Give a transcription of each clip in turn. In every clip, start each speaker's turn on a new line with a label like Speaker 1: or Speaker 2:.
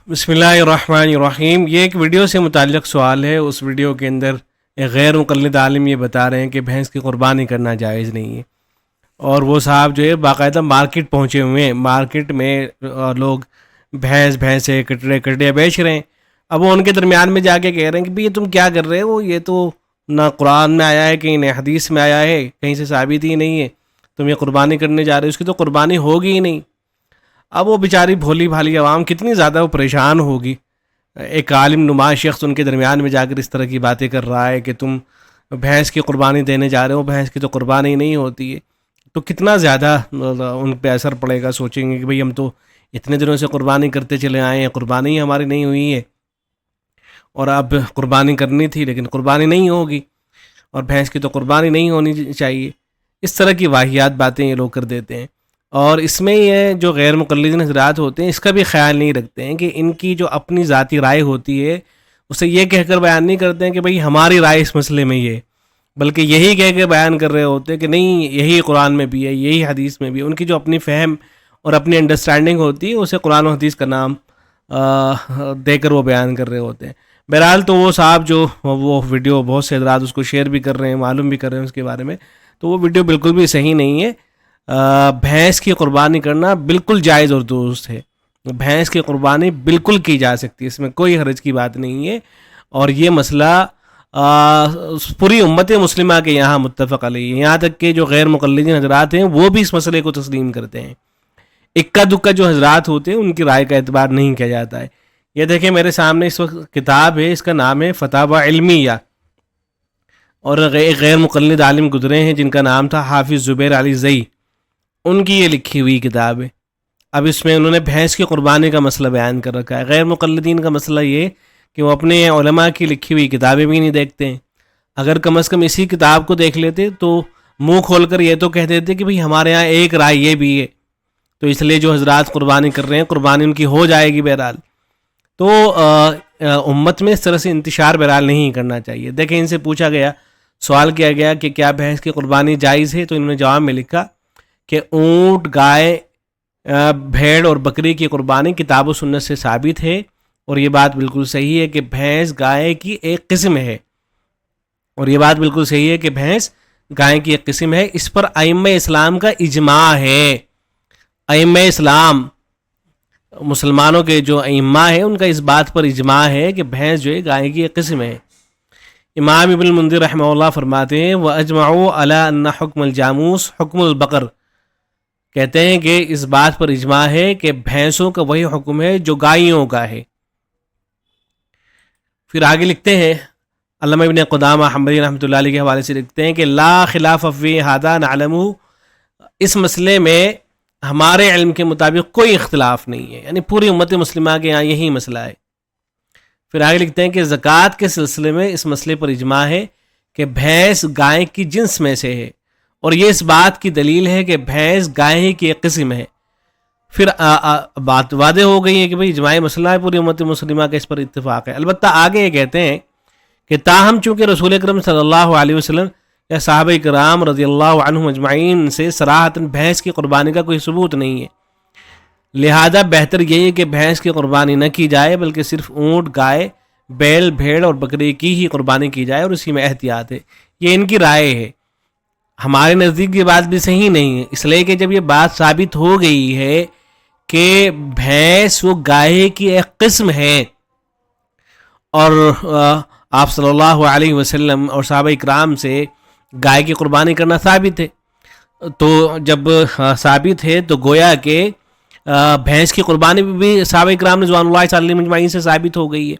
Speaker 1: بسم اللہ الرحمن الرحیم۔ یہ ایک ویڈیو سے متعلق سوال ہے۔ اس ویڈیو کے اندر ایک غیر مقلد عالم یہ بتا رہے ہیں کہ بھینس کی قربانی کرنا جائز نہیں ہے، اور وہ صاحب جو ہے باقاعدہ مارکیٹ پہنچے ہوئے ہیں، مارکیٹ میں لوگ بھینسیں کٹڑے بیچ رہے ہیں۔ اب وہ ان کے درمیان میں جا کے کہہ رہے ہیں کہ بھئی یہ تم کیا کر رہے ہو، یہ تو نہ قرآن میں آیا ہے، کہیں نہ حدیث میں آیا ہے، کہیں سے ثابت ہی نہیں ہے، تم یہ قربانی کرنے جا رہے ہو، اس کی تو قربانی ہوگی ہی نہیں۔ اب وہ بیچاری بھولی بھالی عوام کتنی زیادہ وہ پریشان ہوگی، ایک عالم نما شخص ان کے درمیان میں جا کر اس طرح کی باتیں کر رہا ہے کہ تم بھینس کی قربانی دینے جا رہے ہو، بھینس کی تو قربانی نہیں ہوتی ہے، تو کتنا زیادہ ان پہ اثر پڑے گا۔ سوچیں گے کہ بھئی ہم تو اتنے دنوں سے قربانی کرتے چلے آئے ہیں، قربانی ہماری نہیں ہوئی ہے، اور اب قربانی کرنی تھی لیکن قربانی نہیں ہوگی، اور بھینس کی تو قربانی نہیں ہونی چاہیے۔ اس طرح کی واہیات باتیں یہ لوگ کر دیتے ہیں، اور اس میں یہ جو غیر مقلدین حضرات ہوتے ہیں اس کا بھی خیال نہیں رکھتے ہیں کہ ان کی جو اپنی ذاتی رائے ہوتی ہے اسے یہ کہہ کر بیان نہیں کرتے ہیں کہ بھئی ہماری رائے اس مسئلے میں یہ، بلکہ یہی کہہ کے بیان کر رہے ہوتے ہیں کہ نہیں یہی قرآن میں بھی ہے، یہی حدیث میں بھی ہے۔ ان کی جو اپنی فہم اور اپنی انڈرسٹینڈنگ ہوتی ہے اسے قرآن و حدیث کا نام دے کر وہ بیان کر رہے ہوتے ہیں۔ بہرحال تو وہ صاحب جو وہ ویڈیو بہت سے حضرات اس کو شیئر بھی کر رہے ہیں، معلوم بھی کر رہے ہیں اس کے بارے میں، تو وہ ویڈیو بالکل بھی صحیح نہیں ہے۔ بھینس کی قربانی کرنا بالکل جائز اور درست ہے، بھینس کی قربانی بالکل کی جا سکتی ہے، اس میں کوئی حرج کی بات نہیں ہے، اور یہ مسئلہ پوری امت مسلمہ کے یہاں متفق علیہ ہے، یہاں تک کہ جو غیر مقلدین حضرات ہیں وہ بھی اس مسئلے کو تسلیم کرتے ہیں۔ اکا دکا جو حضرات ہوتے ہیں ان کی رائے کا اعتبار نہیں کیا جاتا ہے۔ یہ دیکھیں میرے سامنے اس وقت کتاب ہے، اس کا نام ہے فتاوی علمیہ، اور ایک غیر مقلد عالم گزرے ہیں جن کا نام تھا حافظ زبیر علی زئی، ان کی یہ لکھی ہوئی کتاب ہے۔ اب اس میں انہوں نے بھینس کی قربانی کا مسئلہ بیان کر رکھا ہے۔ غیر مقلدین کا مسئلہ یہ کہ وہ اپنے علماء کی لکھی ہوئی کتابیں بھی نہیں دیکھتے ہیں، اگر کم از کم اسی کتاب کو دیکھ لیتے تو منہ کھول کر یہ تو کہہ دیتے کہ بھئی ہمارے ہاں ایک رائے یہ بھی ہے، تو اس لیے جو حضرات قربانی کر رہے ہیں قربانی ان کی ہو جائے گی۔ بہرحال تو امت میں اس طرح سے انتشار بہرحال نہیں کرنا چاہیے۔ دیکھیں ان سے پوچھا گیا، سوال کیا گیا کہ کیا بھینس کی قربانی جائز ہے، تو انہوں نے جواب میں لکھا کہ اونٹ، گائے، بھیڑ اور بکری کی قربانی کتاب و سنت سے ثابت ہے، اور یہ بات بالکل صحیح ہے کہ بھینس گائے کی ایک قسم ہے، اور یہ بات بالکل صحیح ہے کہ بھینس گائے کی ایک قسم ہے۔ اس پر ائمہ اسلام کا اجماع ہے، ائمہ اسلام مسلمانوں کے جو ائمہ ہیں ان کا اس بات پر اجماع ہے کہ بھینس جو ہے گائے کی ایک قسم ہے۔ امام ابن المنذر رحمہ اللہ فرماتے ہیں وَأَجْمَعُوا عَلَىٰ أَنَّ حُكْمَ الْجَامُوس حُكْمُ الْبَقَرِ، کہتے ہیں کہ اس بات پر اجماع ہے کہ بھینسوں کا وہی حکم ہے جو گائیوں کا ہے۔ پھر آگے لکھتے ہیں علامہ ابن قدامہ حنبلی رحمۃ اللہ علیہ کے حوالے سے لکھتے ہیں کہ لا خلاف فی ھذا نعلمہ، اس مسئلے میں ہمارے علم کے مطابق کوئی اختلاف نہیں ہے، یعنی پوری امت مسلمہ کے یہاں یہی مسئلہ ہے۔ پھر آگے لکھتے ہیں کہ زکوٰۃ کے سلسلے میں اس مسئلے پر اجماع ہے کہ بھینس گائے کی جنس میں سے ہے، اور یہ اس بات کی دلیل ہے کہ بھینس گائے کی ایک قسم ہے۔ پھر بات واضح ہو گئی ہے کہ بھئی اجماعی مسئلہ ہے، پوری امت مسلمہ کا اس پر اتفاق ہے۔ البتہ آگے یہ کہتے ہیں کہ تاہم چونکہ رسول اکرم صلی اللہ علیہ وسلم یا صحابہ کرام رضی اللہ عنہم اجمعین سے صراحتاً بھینس کی قربانی کا کوئی ثبوت نہیں ہے، لہذا بہتر یہی ہے کہ بھینس کی قربانی نہ کی جائے، بلکہ صرف اونٹ، گائے، بیل، بھیڑ اور بکری کی ہی قربانی کی جائے، اور اسی میں احتیاط ہے۔ یہ ان کی رائے ہے، ہمارے نزدیک یہ بات بھی صحیح نہیں ہے، اس لیے کہ جب یہ بات ثابت ہو گئی ہے کہ بھینس وہ گائے کی ایک قسم ہے، اور آپ صلی اللہ علیہ وسلم اور صحابہ اکرام سے گائے کی قربانی کرنا ثابت ہے، تو جب ثابت ہے تو گویا کہ بھینس کی قربانی بھی صحابہ اکرام رضوان اللہ صلی اللہ علیہ وسلم سے ثابت ہو گئی ہے،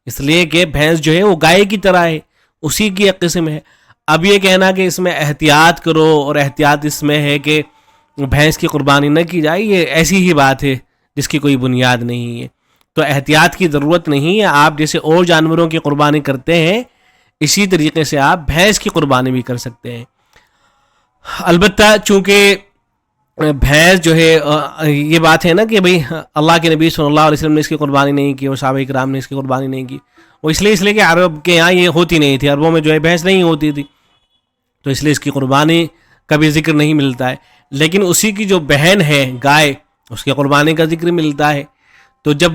Speaker 1: اس لیے کہ بھینس جو ہے وہ گائے کی طرح ہے، اسی کی ایک قسم ہے۔ اب یہ کہنا کہ اس میں احتیاط کرو اور احتیاط اس میں ہے کہ بھینس کی قربانی نہ کی جائے، یہ ایسی ہی بات ہے جس کی کوئی بنیاد نہیں ہے، تو احتیاط کی ضرورت نہیں ہے۔ آپ جیسے اور جانوروں کی قربانی کرتے ہیں اسی طریقے سے آپ بھینس کی قربانی بھی کر سکتے ہیں۔ البتہ چونکہ بھینس جو ہے یہ بات ہے نا کہ بھئی اللہ کے نبی صلی اللہ علیہ وسلم نے اس کی قربانی نہیں کی اور صحابہ کرام نے اس کی قربانی نہیں کی، وہ اس لیے کہ عرب کے یہاں یہ ہوتی نہیں تھی، عربوں میں جو ہے بھینس نہیں ہوتی تھی، تو اس لیے اس کی قربانی کا بھی ذکر نہیں ملتا ہے۔ لیکن اسی کی جو بہن ہے گائے، اس کی قربانی کا ذکر ملتا ہے، تو جب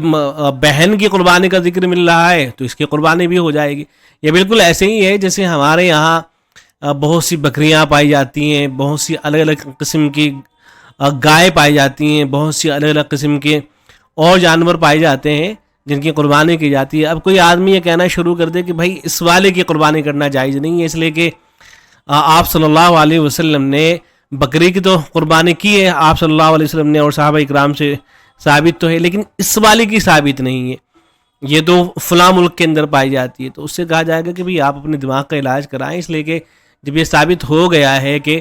Speaker 1: بہن کی قربانی کا ذکر مل رہا ہے تو اس کی قربانی بھی ہو جائے گی. یہ بالکل ایسے ہی ہے جیسے ہمارے یہاں بہت سی بکریاں پائی جاتی ہیں, بہت سی الگ الگ قسم کی گائے پائی جاتی ہیں, بہت سی الگ الگ قسم کے اور جانور پائے جاتے ہیں جن کی قربانی کی جاتی ہے. اب کوئی آدمی یہ کہنا شروع کر دے کہ بھائی اس والے کی قربانی کرنا جائز نہیں ہے, اس لیے کہ آپ صلی اللہ علیہ وسلم نے بکری کی تو قربانی کی ہے, آپ صلی اللہ علیہ وسلم نے اور صحابہ اکرام سے ثابت تو ہے, لیکن اس والے کی ثابت نہیں ہے, یہ تو فلاں ملک کے اندر پائی جاتی ہے. تو اس سے کہا جائے گا کہ بھئی آپ اپنے دماغ کا علاج کرائیں, اس لیے کہ جب یہ ثابت ہو گیا ہے کہ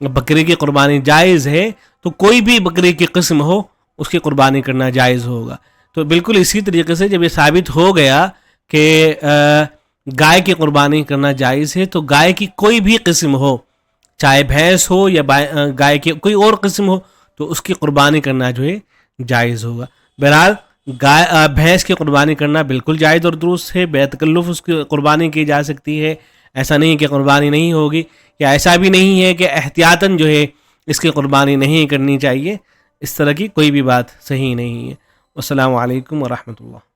Speaker 1: بکری کی قربانی جائز ہے تو کوئی بھی بکری کی قسم ہو اس کی قربانی کرنا جائز ہوگا. تو بالکل اسی طریقے سے جب یہ ثابت ہو گیا کہ گائے کی قربانی کرنا جائز ہے تو گائے کی کوئی بھی قسم ہو, چاہے بھینس ہو یا گائے کی کوئی اور قسم ہو, تو اس کی قربانی کرنا جو ہے جائز ہوگا. بہرحال بھینس کی قربانی کرنا بالکل جائز اور درست ہے, بے تکلف اس کی قربانی کی جا سکتی ہے, ایسا نہیں کہ قربانی نہیں ہوگی, یا ایسا بھی نہیں ہے کہ احتیاطاً جو ہے اس کی قربانی نہیں کرنی چاہیے. اس طرح کی کوئی بھی بات صحیح نہیں ہے. السلام علیکم ورحمۃ اللہ.